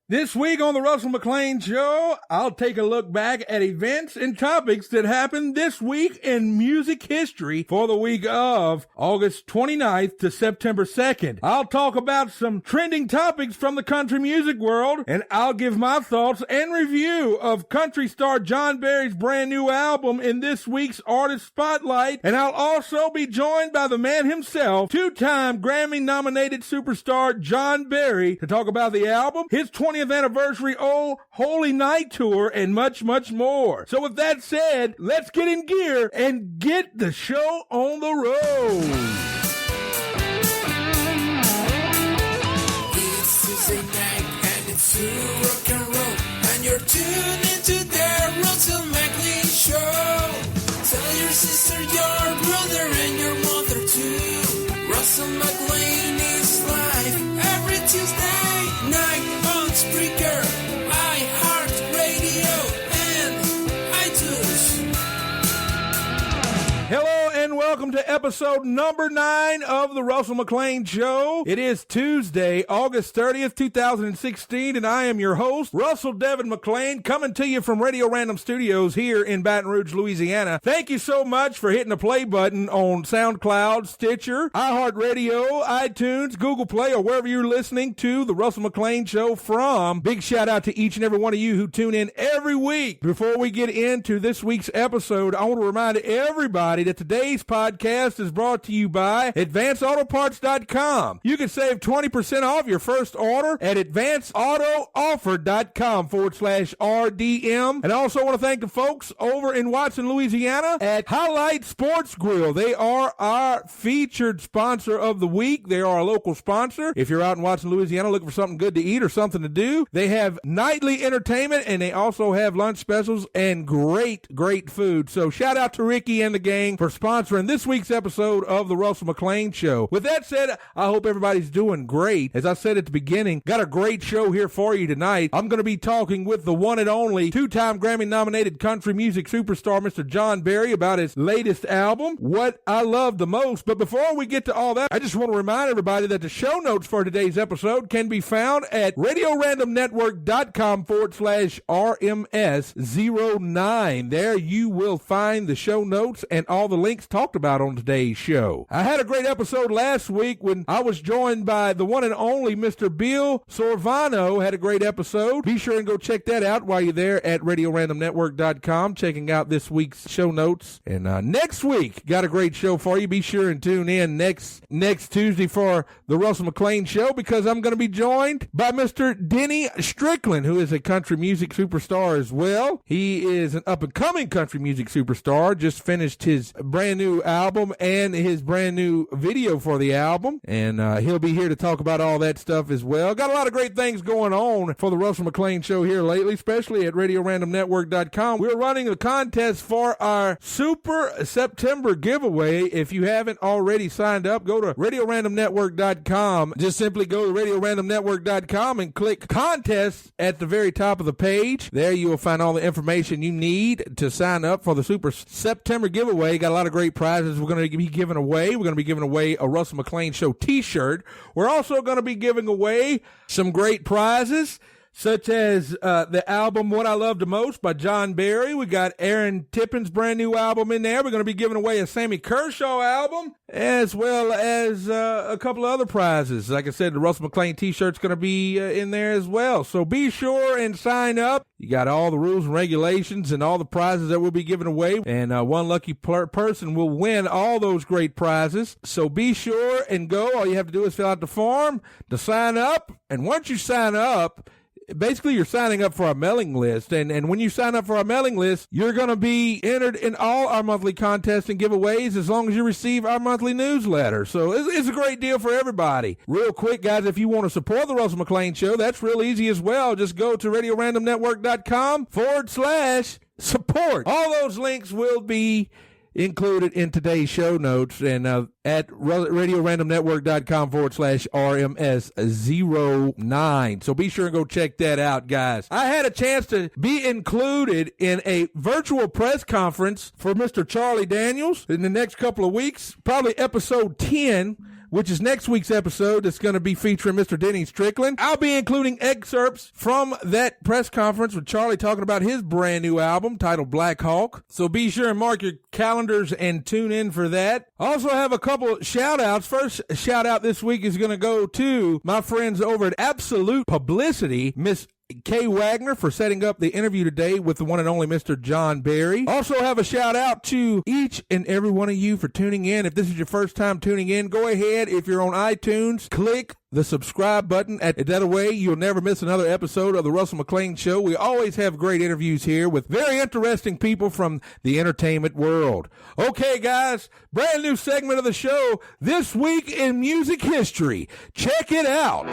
This week on the Russell McLain Show, I'll take a look back at events and topics that happened this week in music history for the week of August 29th to September 2nd. I'll talk about some trending topics from the country music world, and I'll give my thoughts and review of country star John Berry's brand new album in this week's Artist Spotlight, and I'll also be joined by the man himself, two-time Grammy-nominated superstar John Berry, to talk about the album, his 20th anniversary Oh Holy Night tour, and much, much more. So with that said, let's get in gear and get the show on the road. It's Tuesday night and it's rock and roll, and you're tuned into the Russell McLain Show. Tell your sister, your brother, and your mother too. Russell McLain is live every Tuesday night on Spreaker, iHeartRadio, and iTunes. Hello and welcome to episode number 9 of the Russell McLain Show. It is Tuesday, August 30th, 2016, and I am your host, Russell Devin McLain, coming to you from Radio Random Studios here in Baton Rouge, Louisiana. Thank you so much for hitting the play button on SoundCloud, Stitcher, iHeartRadio, iTunes, Google Play, or wherever you're listening to the Russell McLain Show from. Big shout out to each and every one of you who tune in every week. Before we get into this week's episode, I want to remind everybody that today's podcast is brought to you by AdvanceAutoParts.com. You can save 20% off your first order at AdvanceAutoOffer.com/RDM. And I also want to thank the folks over in Watson, Louisiana at Highlight Sports Grill. They are our featured sponsor of the week. They are a local sponsor. If you're out in Watson, Louisiana looking for something good to eat or something to do, they have nightly entertainment and they also have lunch specials and great food. So shout out to Ricky and the gang for sponsoring this week's episode of the Russell McLain Show. With that said, I hope everybody's doing great. As I said at the beginning, got a great show here for you tonight. I'm going to be talking with the one and only two-time Grammy-nominated country music superstar, Mr. John Berry, about his latest album, What I Love the Most. But before we get to all that, I just want to remind everybody that the show notes for today's episode can be found at RadioRandomNetwork.com/RMS09. There you will find the show notes and all the links talked about on today's show. I had a great episode last week when I was joined by the one and only Mr. Bill Sorvano. Had a great episode. Be sure and go check that out while you're there at RadioRandomNetwork.com, checking out this week's show notes. And next week, got a great show for you. Be sure and tune in next Tuesday for the Russell McLain Show, because I'm going to be joined by Mr. Denny Strickland, who is a country music superstar as well. He is an up-and-coming country music superstar. Just finished his brand new album and his brand new video for the album, and he'll be here to talk about all that stuff as well. Got a lot of great things going on for the Russell McLain Show here lately, especially at RadioRandomNetwork.com. We're running a contest for our Super September giveaway. If you haven't already signed up, go to RadioRandomNetwork.com. Just simply go to RadioRandomNetwork.com and click Contests at the very top of the page. There you will find all the information you need to sign up for the Super September giveaway. Got a lot of great prizes we're going to be giving away. We're going to be giving away a Russell McLain Show t-shirt. We're also going to be giving away some great prizes, such as the album What I Love the Most by John Berry. We got Aaron Tippin's brand new album in there. We're going to be giving away a Sammy Kershaw album, as well as a couple of other prizes. Like I said, the Russell McLain t-shirt's going to be in there as well. So be sure and sign up. You got all the rules and regulations and all the prizes that we'll be giving away. And one lucky person will win all those great prizes. So be sure and go. All you have to do is fill out the form to sign up. And once you sign up, basically you're signing up for our mailing list, and when you sign up for our mailing list, you're going to be entered in all our monthly contests and giveaways as long as you receive our monthly newsletter. So it's a great deal for everybody. Real quick, guys, if you want to support the Russell McLain Show, that's real easy as well. Just go to RadioRandomNetwork.com/support. All those links will be included in today's show notes, and at RadioRandomNetwork.com/RMS09. So be sure and go check that out, guys. I had a chance to be included in a virtual press conference for Mr. Charlie Daniels in the next couple of weeks, probably episode 10 which is next week's episode. That's going to be featuring Mr. Denny Strickland. I'll be including excerpts from that press conference with Charlie talking about his brand new album titled Black Hawk. So be sure and mark your calendars and tune in for that. Also have a couple shout outs. First shout out this week is going to go to my friends over at Absolute Publicity, Miss Kay Wagner, for setting up the interview today with the one and only Mr. John Barry. Also have a shout out to each and every one of you for tuning in. If this is your first time tuning in, go ahead. If you're on iTunes, click the subscribe button. That way you'll never miss another episode of the Russell McLain Show. We always have great interviews here with very interesting people from the entertainment world. Okay, guys, brand new segment of the show, This Week in Music History. Check it out.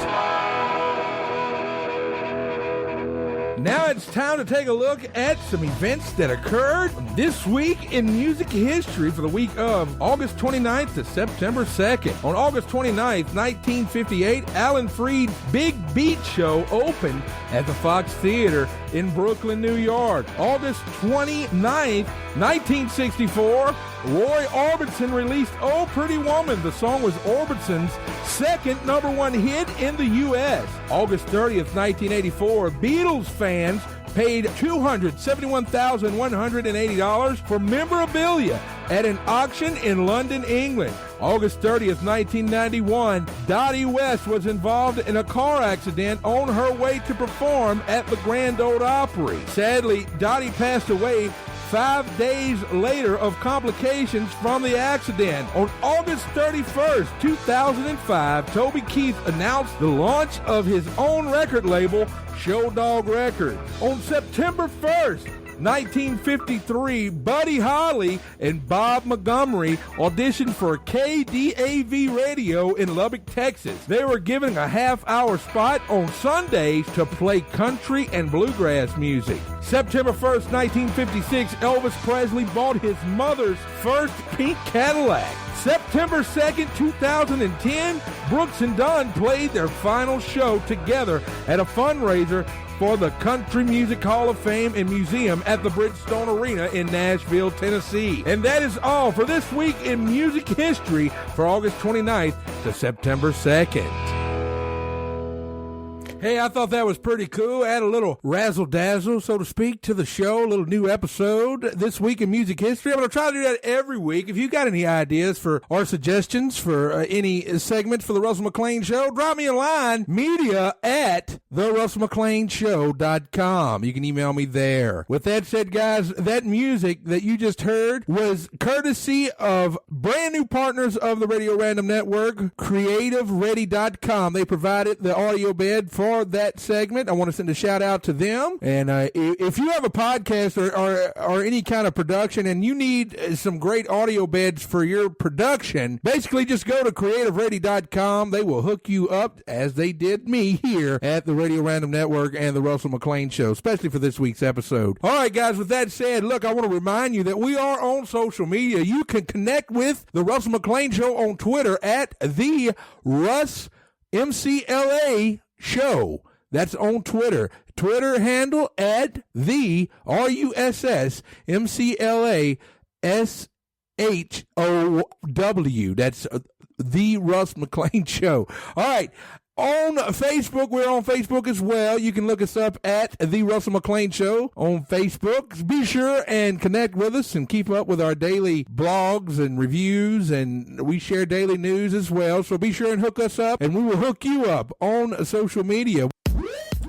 Now it's time to take a look at some events that occurred this week in music history for the week of August 29th to September 2nd. On August 29th, 1958, Alan Freed's Big Beat Show opened at the Fox Theater in Brooklyn, New York. August 29th, 1964, Roy Orbison released Oh Pretty Woman. The song was Orbison's second #1 hit in the U.S. August 30th, 1984, Beatles fans paid $271,180 for memorabilia at an auction in London, England. August 30th, 1991, Dottie West was involved in a car accident on her way to perform at the Grand Ole Opry. Sadly, Dottie passed away 5 days later of complications from the accident. On August 31st, 2005, Toby Keith announced the launch of his own record label, Show Dog Records. On September 1st, 1953, Buddy Holly and Bob Montgomery auditioned for KDAV Radio in Lubbock, Texas. They were given a half-hour spot on Sundays to play country and bluegrass music. September 1st, 1956, Elvis Presley bought his mother's first pink Cadillac. September 2nd, 2010, Brooks and Dunn played their final show together at a fundraiser for the Country Music Hall of Fame and Museum at the Bridgestone Arena in Nashville, Tennessee. And that is all for this week in music history for August 29th to September 2nd. Hey, I thought that was pretty cool. Add a little razzle-dazzle, so to speak, to the show. A little new episode this week in music history. I'm going to try to do that every week. If you got any ideas for or suggestions for any segments for the Russell McLain Show, drop me a line, media@therussellmclainshow.com. You can email me there. With that said, guys, that music that you just heard was courtesy of brand new partners of the Radio Random Network, CreativeReady.com. They provided the audio bed for that segment. I want to send a shout out to them. And if you have a podcast or any kind of production and you need some great audio beds for your production, basically just go to CreativeReady.com. They will hook you up, as they did me here at the Radio Random Network and the Russell McLain Show, especially for this week's episode. All right, guys, with that said, look, I want to remind you that we are on social media. You can connect with the Russell McLain Show on Twitter at the Russ MCLA Show. That's on Twitter. Twitter handle at the RUSSMCLASHOW. That's the Russ McLain Show. All right. On Facebook, we're on Facebook as well. You can look us up at The Russell McLain Show on Facebook. Be sure and connect with us and keep up with our daily blogs and reviews, and we share daily news as well. So be sure and hook us up, and we will hook you up on social media.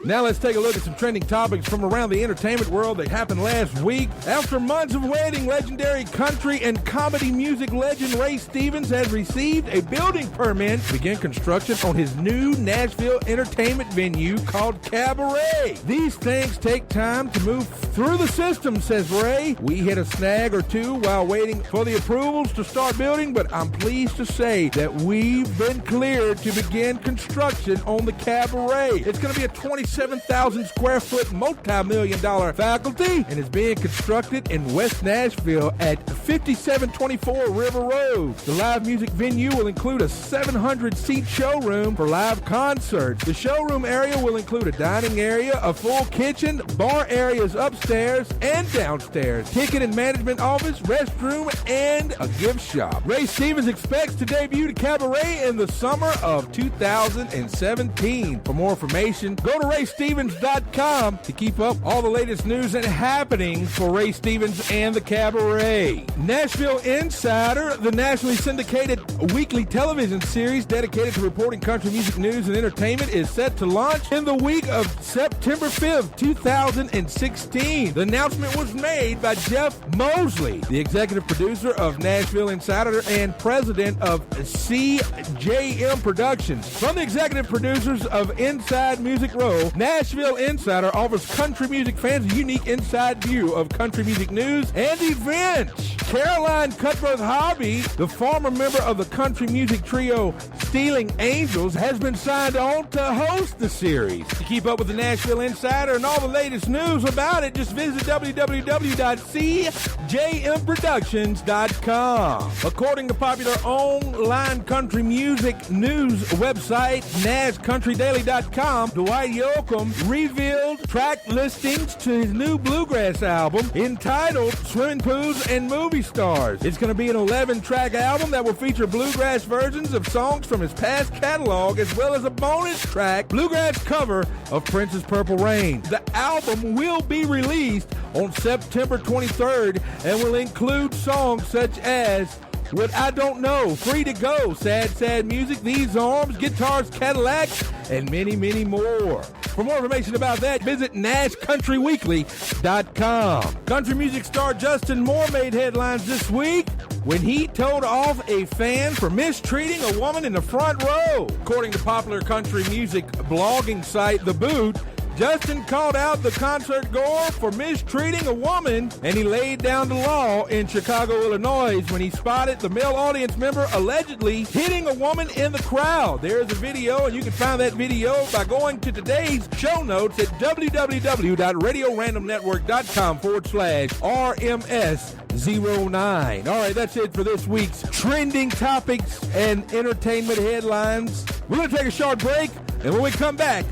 Now let's take a look at some trending topics from around the entertainment world that happened last week. After months of waiting, legendary country and comedy music legend Ray Stevens has received a building permit to begin construction on his new Nashville entertainment venue called Cabaret. These things take time to move through the system, says Ray. We hit a snag or two while waiting for the approvals to start building, but I'm pleased to say that we've been cleared to begin construction on the Cabaret. It's going to be a 26 27,000 square foot multi-million-dollar faculty and is being constructed in West Nashville at 5724 River Road. The live music venue will include a 700-seat showroom for live concerts. The showroom area will include a dining area, a full kitchen, bar areas upstairs and downstairs, ticket and management office, restroom, and a gift shop. Ray Stevens expects to debut the cabaret in the summer of 2017. For more information, go to raystevens.com to keep up all the latest news and happenings for Ray Stevens and the cabaret. Nashville Insider, the nationally syndicated weekly television series dedicated to reporting country music news and entertainment, is set to launch in the week of September 5th, 2016. The announcement was made by Jeff Mosley, the executive producer of Nashville Insider and president of CJM Productions. From the executive producers of Inside Music Row, Nashville Insider offers country music fans a unique inside view of country music news and events. Caroline Cutbirth Hobby, the former member of the country music trio Stealing Angels, has been signed on to host the series. To keep up with the Nashville Insider and all the latest news about it, just visit www.cjmproductions.com. According to popular online country music news website NashCountryDaily.com, Dwight Yoakam revealed track listings to his new bluegrass album entitled Swimming Pools and Movie Stars. It's going to be an 11-track album that will feature bluegrass versions of songs from his past catalog, as well as a bonus track bluegrass cover of Prince's Purple Rain. The album will be released on September 23rd and will include songs such as What I Don't Know, Free to Go, Sad Sad Music, These Arms, Guitars Cadillac, and many, many more. For more information about that, visit NashCountryWeekly.com. Country music star Justin Moore made headlines this week when he told off a fan for mistreating a woman in the front row. According to popular country music blogging site The Boot, Justin called out the concert goer for mistreating a woman, and he laid down the law in Chicago, Illinois, when he spotted the male audience member allegedly hitting a woman in the crowd. There's a video, and you can find that video by going to today's show notes at www.radiorandomnetwork.com/RMS09. All right, that's it for this week's trending topics and entertainment headlines. We're going to take a short break, and when we come back,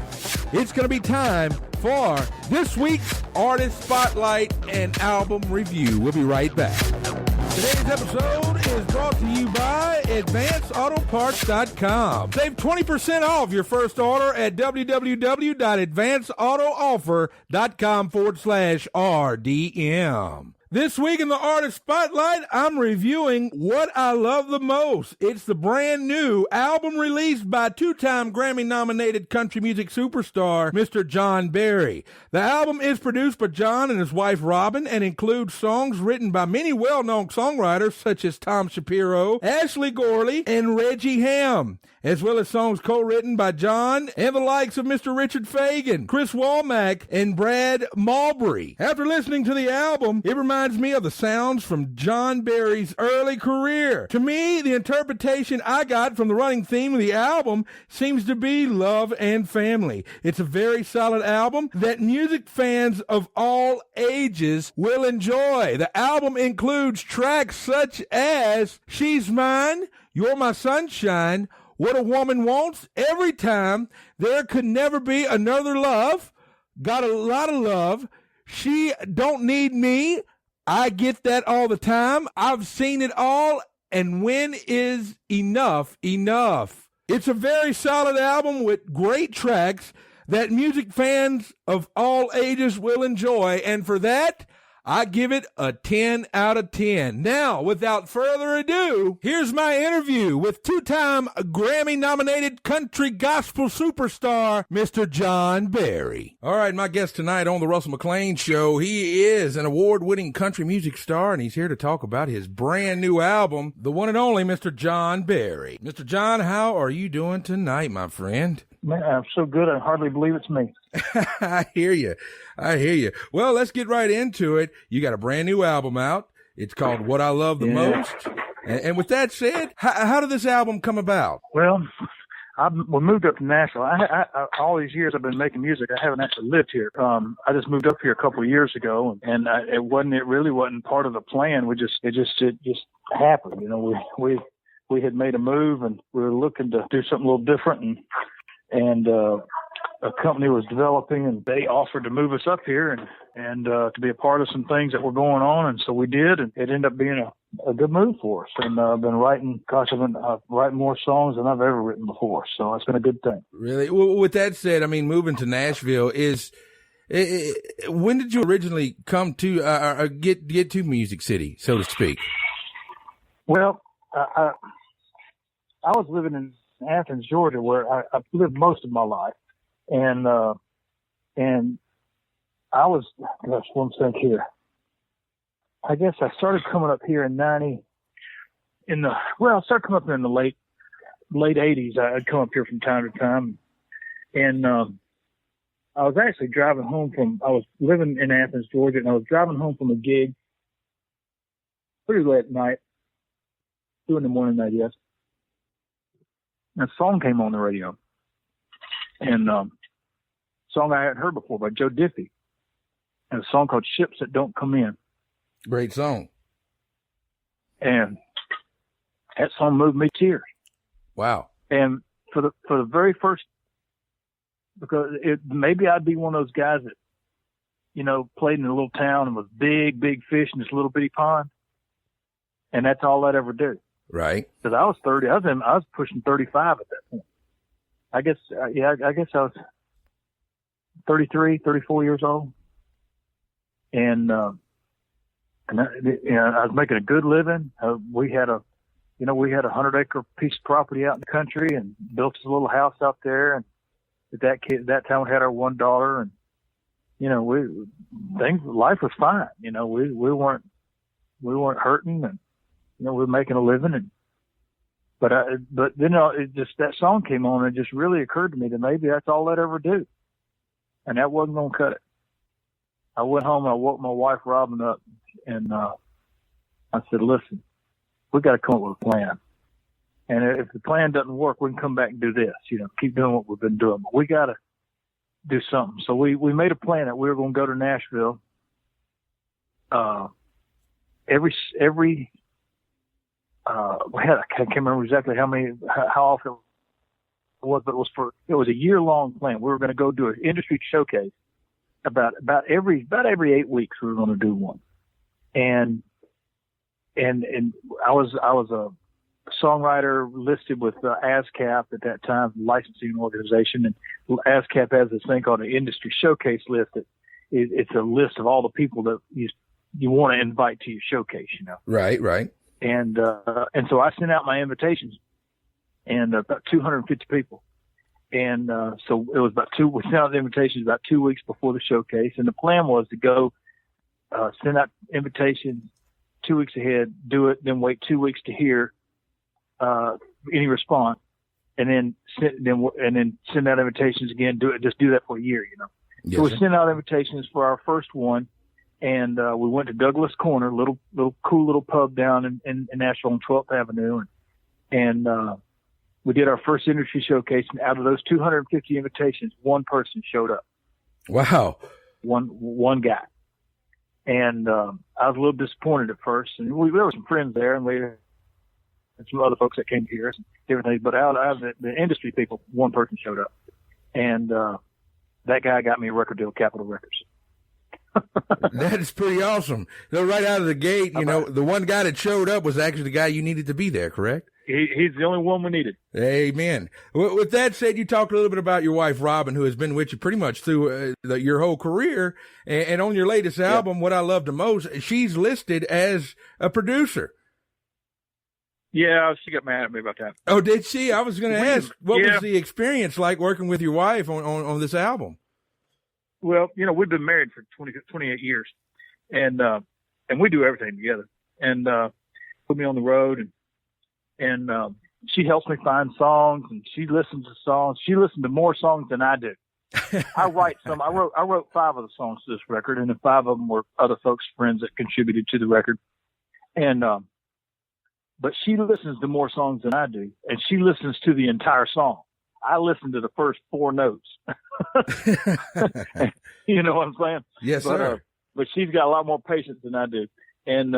it's going to be time for this week's Artist Spotlight and Album Review. We'll be right back. Today's episode is brought to you by AdvanceAutoParts.com. Save 20% off your first order at www.advanceautooffer.com/RDM. This week in the Artist Spotlight, I'm reviewing What I Love the Most. It's the brand new album released by two-time Grammy-nominated country music superstar, Mr. John Berry. The album is produced by John and his wife Robin and includes songs written by many well-known songwriters such as Tom Shapiro, Ashley Gorley, and Reggie Ham, as well as songs co-written by John and the likes of Mr. Richard Fagan, Chris Womack, and Brad Mulberry. After listening to the album, it reminds me of the sounds from John Berry's early career. To me, the interpretation I got from the running theme of the album seems to be love and family. It's a very solid album that music fans of all ages will enjoy. The album includes tracks such as She's Mine, You're My Sunshine, What a Woman Wants, Every Time, There Could Never Be Another Love, Got a Lot of Love, She Don't Need Me, I Get That All the Time, I've Seen It All, and When Is Enough Enough? It's a very solid album with great tracks that music fans of all ages will enjoy, and for that, I give it a 10 out of 10. Now, without further ado, here's my interview with two-time Grammy-nominated country gospel superstar, Mr. John Berry. All right, my guest tonight on the Russell McLain Show, he is an award-winning country music star, and he's here to talk about his brand new album, the one and only Mr. John Berry. Mr. John, how are you doing tonight, my friend? Man, I'm so good I hardly believe it's me. I hear you. Well, let's get right into it. You got a brand new album out. It's called What I Love the Most. And with that said, how did this album come about? Well, we moved up to Nashville. I all these years I've been making music. I haven't actually lived here. I just moved up here a couple of years ago, and it really wasn't part of the plan. It just happened. You know, we had made a move, and we were looking to do something a little different, and a company was developing, and they offered to move us up here and to be a part of some things that were going on, and so we did, and it ended up being a good move for us. And I've been writing more songs than I've ever written before, so it's been a good thing. Really? Well, with that said, I mean, moving to Nashville when did you originally come to get to Music City, so to speak? Well, I was living in Athens, Georgia, where I've lived most of my life. And I was, let's think here. I guess I started coming up here in I started coming up here in the late 80s. I'd come up here from time to time. And, I was actually driving home I was living in Athens, Georgia, and I was driving home from a gig pretty late at night, 2 a.m, I guess. And a song came on the radio. And song I hadn't heard before by Joe Diffie, and a song called "Ships That Don't Come In." Great song. And that song moved me to tears. Wow. And for the very first, because maybe I'd be one of those guys that, you know, played in a little town and was big fish in this little bitty pond, and that's all I'd ever do. Right. Because I was 30. I was pushing 35 at that point. I guess I was 33, 34 years old. And I was making a good living. We had a 100-acre piece of property out in the country and built us a little house out there. And at that time we had our one daughter, and, you know, life was fine. You know, we weren't hurting, and, you know, we were making a living. But then that song came on, and it just really occurred to me that maybe that's all I'd ever do. And that wasn't going to cut it. I went home and I woke my wife, Robin, up, and I said, listen, we got to come up with a plan. And if the plan doesn't work, we can come back and do this, you know, keep doing what we've been doing. But we got to do something. So we made a plan that we were going to go to Nashville I can't remember exactly how often it was, but it was a year-long plan. We were going to go do an industry showcase about every 8 weeks. We were going to do one, and I was a songwriter listed with ASCAP at that time, licensing organization, and ASCAP has this thing called an industry showcase list. It's a list of all the people that you want to invite to your showcase, you know. Right. And so I sent out my invitations, and about 250 people. And so it was we sent out the invitations about 2 weeks before the showcase. And the plan was to go send out invitations 2 weeks ahead, do it, then wait 2 weeks to hear any response, and then send out invitations again. Just do that for a year, you know. Yes, so we sir. sent out invitations for our first one. And we went to Douglas Corner, little cool little pub down in Nashville on 12th Avenue, and we did our first industry showcase. And out of those 250 invitations, one person showed up. Wow, one guy. And I was a little disappointed at first. And there were some friends there, and some other folks that came to hear us and different things. But out of the industry people, one person showed up, and that guy got me a record deal, Capitol Records. That is pretty awesome. So right out of the gate, you know, the one guy that showed up was actually the guy you needed to be there, correct? He's the only one we needed. Amen. With that said, you talked a little bit about your wife, Robin, who has been with you pretty much through your whole career. And on your latest album, what I love the most, she's listed as a producer. Yeah, she got mad at me about that. Oh, did she? I was going to ask, what was the experience like working with your wife on this album? Well, you know, we've been married for 28 years, and we do everything together. And put me on the road, and she helps me find songs, and she listens to songs. She listens to more songs than I do. I write some. I wrote 5 of the songs to this record, and then 5 of them were other folks' friends that contributed to the record. And but she listens to more songs than I do, and she listens to the entire song. I listened to the first 4 notes. You know what I'm saying? Yes, sir. But she's got a lot more patience than I do. And,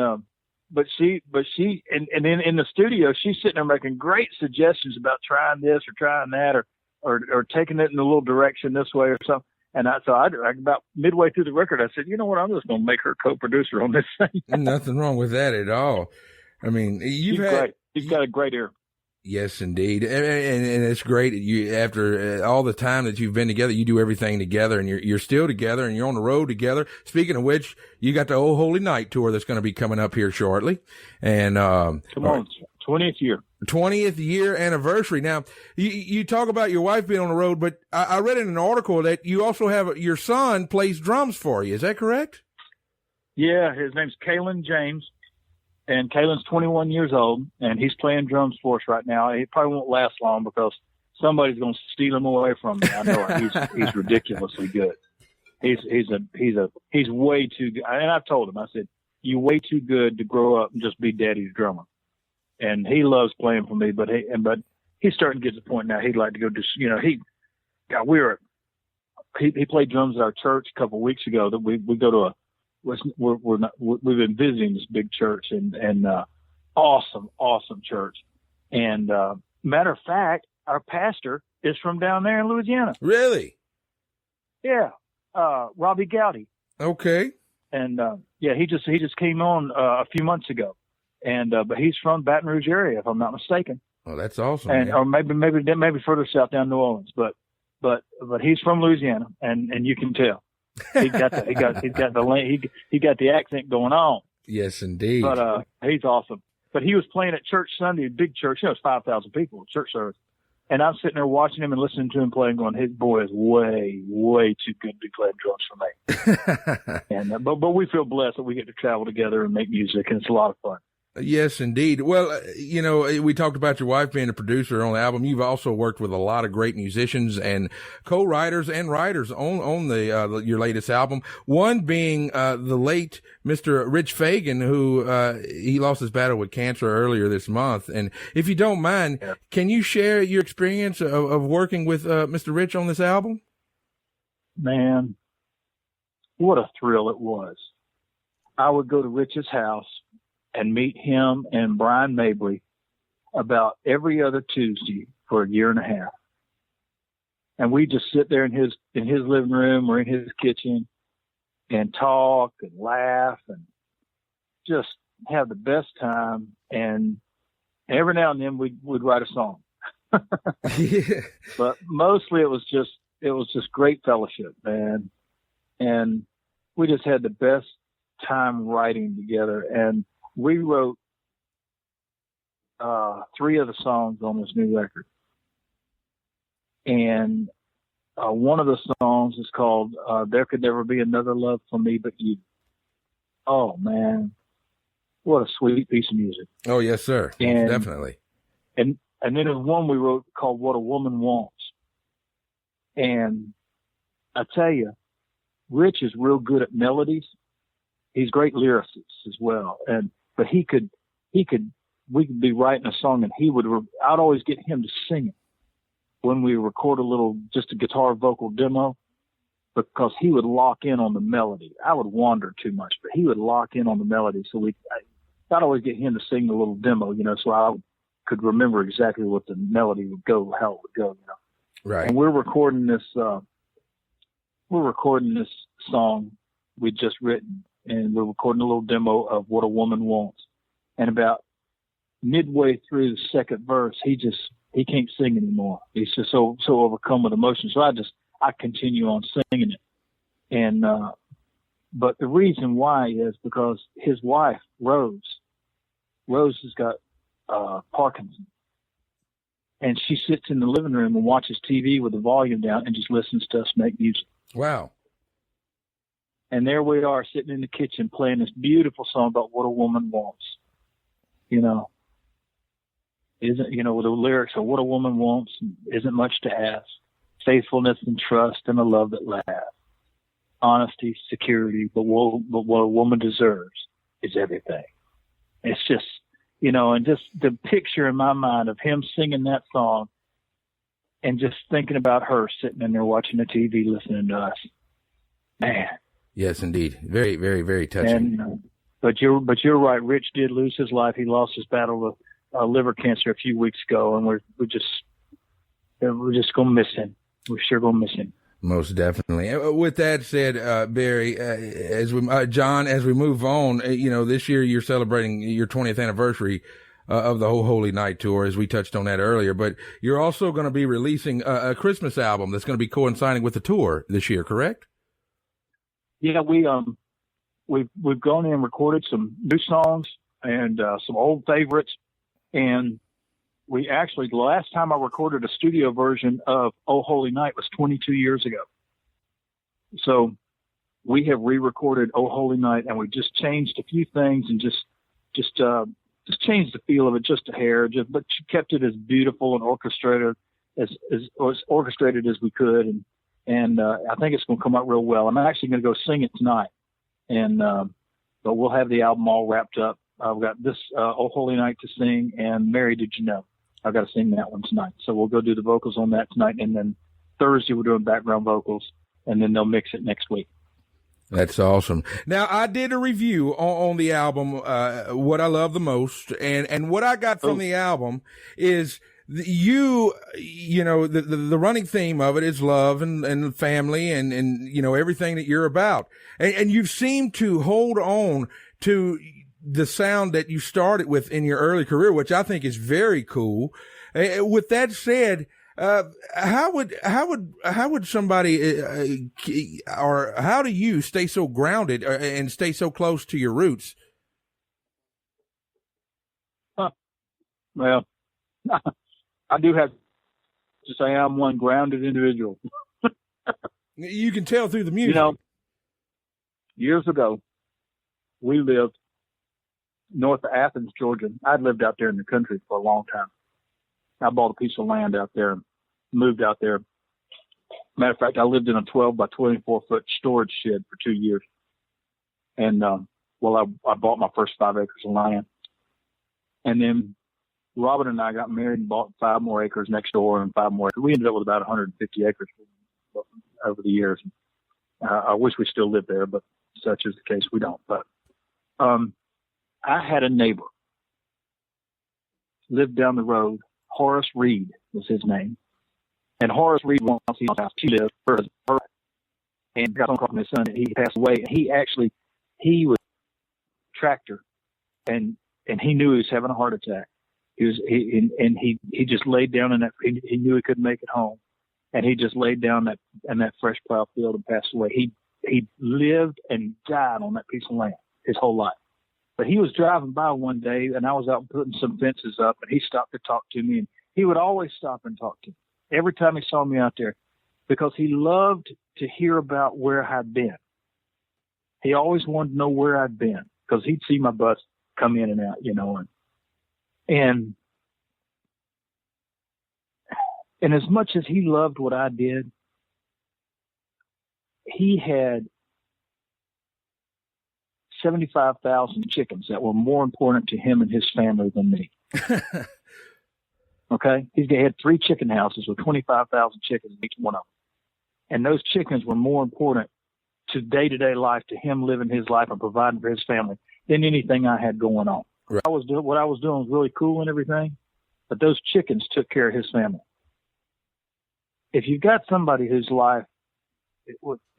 but then in the studio, she's sitting there making great suggestions about trying this or trying that or taking it in a little direction this way or something. And I about midway through the record, I said, you know what? I'm just going to make her co-producer on this thing. Nothing wrong with that at all. I mean, She's got a great ear. Yes, indeed. And it's great. After all the time that you've been together, you do everything together and you're still together and you're on the road together. Speaking of which, you got the Oh Holy Night tour that's going to be coming up here shortly. And, come on, 20th year. 20th year anniversary. Now, you talk about your wife being on the road, but I read in an article that you also have your son plays drums for you. Is that correct? Yeah. His name's Kalen James. And Kalen's 21 years old, and he's playing drums for us right now. He probably won't last long because somebody's going to steal him away from me. I know it. He's ridiculously good. He's way too good. And I've told him, I said, you're way too good to grow up and just be daddy's drummer. And he loves playing for me, but he's starting to get to the point now he'd like to go do, you know, he played drums at our church a couple of weeks ago that we go to we've been visiting this big church and awesome church. And, matter of fact, our pastor is from down there in Louisiana. Really? Yeah. Robbie Gowdy. Okay. And, he just came on, a few months ago and, but he's from Baton Rouge area, if I'm not mistaken. Oh, that's awesome. And, man. or maybe further south down New Orleans, but he's from Louisiana and you can tell. he got the accent going on. Yes, indeed. But he's awesome. But he was playing at church Sunday, big church. You know, it's 5,000 people at church service. And I'm sitting there watching him and listening to him play and going, his boy is way, way too good to be playing drums for me. And but we feel blessed that we get to travel together and make music, and it's a lot of fun. Yes, indeed. Well, you know, we talked about your wife being a producer on the album. You've also worked with a lot of great musicians and co-writers and writers on your latest album. One being the late Mr. Rich Fagan, who he lost his battle with cancer earlier this month. And if you don't mind, can you share your experience of working with Mr. Rich on this album? Man, what a thrill it was. I would go to Rich's house and meet him and Brian Mabry about every other Tuesday for a year and a half. And we just sit there in his living room or in his kitchen and talk and laugh and just have the best time. And every now and then we'd write a song. Yeah. But mostly it was just great fellowship, man. And we just had the best time writing together. And we wrote 3 of the songs on this new record. And one of the songs is called There Could Never Be Another Love for Me But You. Oh, man. What a sweet piece of music. Oh, yes, sir. And, definitely. And then there's one we wrote called What a Woman Wants. And I tell you, Rich is real good at melodies. He's great lyricist as well. But we could be writing a song and I'd always get him to sing it when we record just a guitar vocal demo, because he would lock in on the melody. I would wander too much, but he would lock in on the melody. So I'd always get him to sing the little demo, you know, so I could remember exactly what the melody would go, how it would go, you know. Right. And we're recording this song we'd just written, and we're recording a little demo of What a Woman Wants. And about midway through the second verse, he can't sing anymore. He's just so overcome with emotion. So I continue on singing it. And, but the reason why is because his wife, Rose has got, Parkinson's. And she sits in the living room and watches TV with the volume down and just listens to us make music. Wow. And there we are sitting in the kitchen playing this beautiful song about what a woman wants. You know, with the lyrics of what a woman wants isn't much to ask. Faithfulness and trust and a love that lasts. Honesty, security, but what a woman deserves is everything. It's just, and just the picture in my mind of him singing that song and just thinking about her sitting in there watching the TV, listening to us. Man. Yes, indeed. Very, very, very touching. And, but you're right. Rich did lose his life. He lost his battle with liver cancer a few weeks ago, and we're just gonna miss him. We're sure gonna miss him. Most definitely. With that said, Barry, John, as we move on, this year you're celebrating your 20th anniversary of the Oh Holy Night tour, as we touched on that earlier. But you're also going to be releasing a Christmas album that's going to be coinciding with the tour this year, correct? Yeah, we've gone in and recorded some new songs and some old favorites, and we actually, the last time I recorded a studio version of Oh Holy Night was 22 years ago. So we have re-recorded Oh Holy Night, and we just changed a few things and just changed the feel of it just a hair, but kept it as beautiful and orchestrated as orchestrated as we could. And I think it's going to come out real well. I'm actually going to go sing it tonight, but we'll have the album all wrapped up. I've got this Oh Holy Night to sing, and Mary Did You Know? I've got to sing that one tonight. So we'll go do the vocals on that tonight, and then Thursday we're doing background vocals, and then they'll mix it next week. That's awesome. Now, I did a review on the album, What I Love the Most, and what I got from the album is the running theme of it is love and family and everything that you're about. And you seem to hold on to the sound that you started with in your early career, which I think is very cool. With that said, how would somebody, or how do you stay so grounded and stay so close to your roots? Well, I do have to say I'm one grounded individual. You can tell through the music. Years ago, we lived north of Athens, Georgia. I'd lived out there in the country for a long time. I bought a piece of land out there and moved out there. Matter of fact, I lived in a 12 by 24 foot storage shed for 2 years. And, I bought my first 5 acres of land. And then Robin and I got married and bought 5 more acres next door and 5 more acres. We ended up with about 150 acres over the years. I wish we still lived there, but such is the case. We don't. But, I had a neighbor, lived down the road. Horace Reed was his name. And Horace Reed, once he was out, he lived for her, and got on from his son, and he passed away. And he was a tractor, and he knew he was having a heart attack. He just laid down in that, he knew he couldn't make it home. And he just laid down in that fresh plow field and passed away. He lived and died on that piece of land his whole life. But he was driving by one day, and I was out putting some fences up, and he stopped to talk to me. And he would always stop and talk to me every time he saw me out there, because he loved to hear about where I'd been. He always wanted to know where I'd been, because he'd see my bus come in and out, and as much as he loved what I did, he had 75,000 chickens that were more important to him and his family than me. Okay? He had 3 chicken houses with 25,000 chickens in each one of them. And those chickens were more important to day-to-day life, to him living his life and providing for his family, than anything I had going on. Right. What I was doing was really cool and everything, but those chickens took care of his family. If you've got somebody whose life,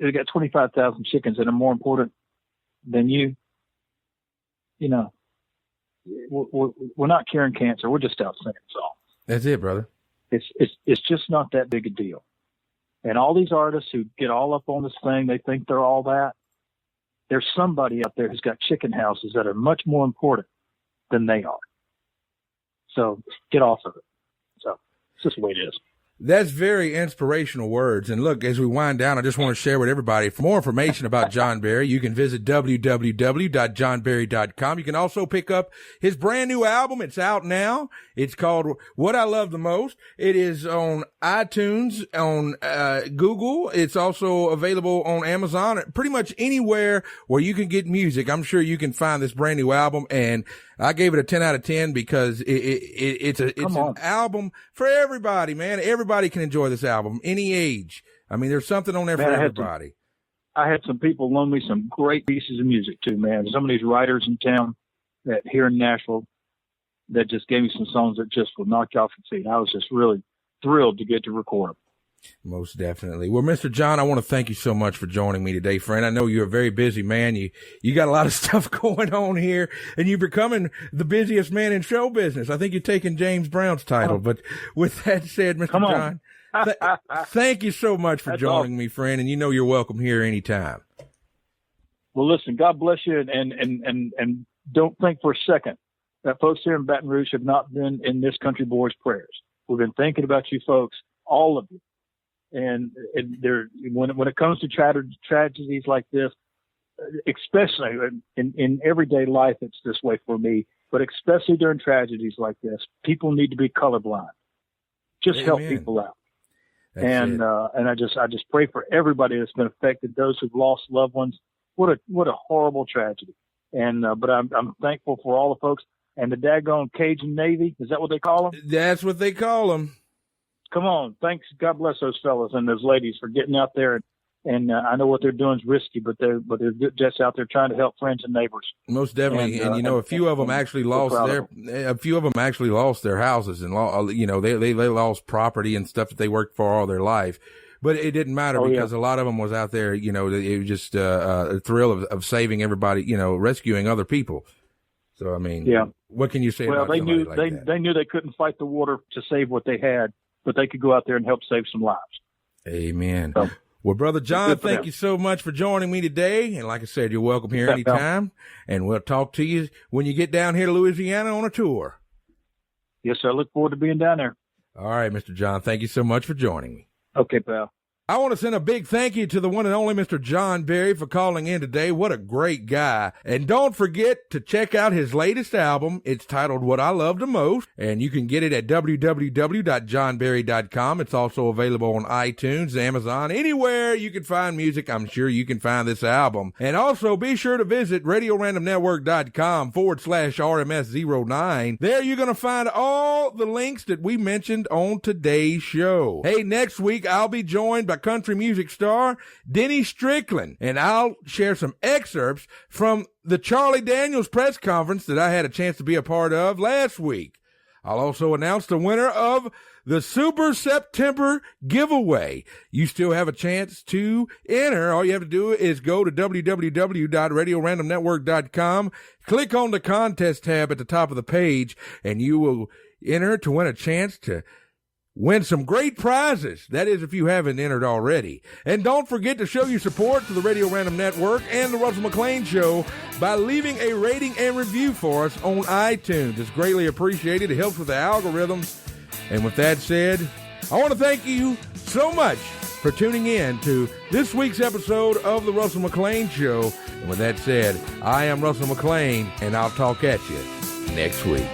they got 25,000 chickens that are more important than we're not curing cancer. We're just out singing songs. That's it, brother. It's just not that big a deal. And all these artists who get all up on this thing, they think they're all that. There's somebody out there who's got chicken houses that are much more important than they are. So get off of it. So it's just the way it is. That's very inspirational words. And look, as we wind down, I just want to share with everybody, for more information about John Barry, you can visit www.johnbarry.com. You can also pick up his brand new album. It's out now. It's called What I Love the Most. It is on iTunes, on Google. It's also available on Amazon, pretty much anywhere where you can get music. I'm sure you can find this brand new album, and I gave it a 10 out of 10 because it's an album for everybody, man. Everybody everybody can enjoy this album, any age. I mean, there's something on there for everybody. I had some people loan me some great pieces of music too, man. Some of these writers in town that here in Nashville that just gave me some songs that just would knock you off your feet. I was just really thrilled to get to record them. Most definitely. Well, Mr. John, I want to thank you so much for joining me today, friend. I know you're a very busy man. You got a lot of stuff going on here, and you're becoming the busiest man in show business. I think you're taking James Brown's title. But with that said, Mr. John, thank you so much for joining me, friend, and you know you're welcome here anytime. Well, listen, God bless you, and don't think for a second that folks here in Baton Rouge have not been in this country boy's prayers. We've been thinking about you folks, all of you. And when it comes to tragedies like this, especially in everyday life, it's this way for me, but especially during tragedies like this, people need to be colorblind. Just help people out. And I just pray for everybody that's been affected, those who've lost loved ones. What a horrible tragedy. But I'm thankful for all the folks and the daggone Cajun Navy. Is that what they call them? That's what they call them. Come on. Thanks. God bless those fellas and those ladies for getting out there. And I know what they're doing is risky, but they're just out there trying to help friends and neighbors. Most definitely. And you know, a few of them actually lost their houses and, they lost property and stuff that they worked for all their life. But it didn't matter because a lot of them was out there, it was just a thrill of saving everybody, rescuing other people. So, I mean, what can you say about somebody like that? They knew they couldn't fight the water to save what they had, but they could go out there and help save some lives. Amen. So, well, Brother John, thank you so much for joining me today. And like I said, you're welcome here anytime. And we'll talk to you when you get down here to Louisiana on a tour. Yes, sir. I look forward to being down there. All right, Mr. John, thank you so much for joining me. Okay, pal. I want to send a big thank you to the one and only Mr. John Berry for calling in today. What a great guy. And don't forget to check out his latest album. It's titled What I Love the Most, and you can get it at www.johnberry.com. It's also available on iTunes, Amazon, anywhere you can find music. I'm sure you can find this album. And also be sure to visit RadioRandomNetwork.com/RMS09. There you're going to find all the links that we mentioned on today's show. Hey, next week I'll be joined by country music star Denny Strickland, and I'll share some excerpts from the Charlie Daniels press conference that I had a chance to be a part of last week. I'll also announce the winner of the Super September giveaway. You still have a chance to enter. All you have to do is go to www.radiorandomnetwork.com, click on the contest tab at the top of the page, and you will enter to win a chance to win some great prizes. That is, if you haven't entered already. And don't forget to show your support to the Radio Random Network and the Russell McLain Show by leaving a rating and review for us on iTunes. It's greatly appreciated. It helps with the algorithms. And with that said, I want to thank you so much for tuning in to this week's episode of the Russell McLain Show. And with that said, I am Russell McLain, and I'll talk at you next week.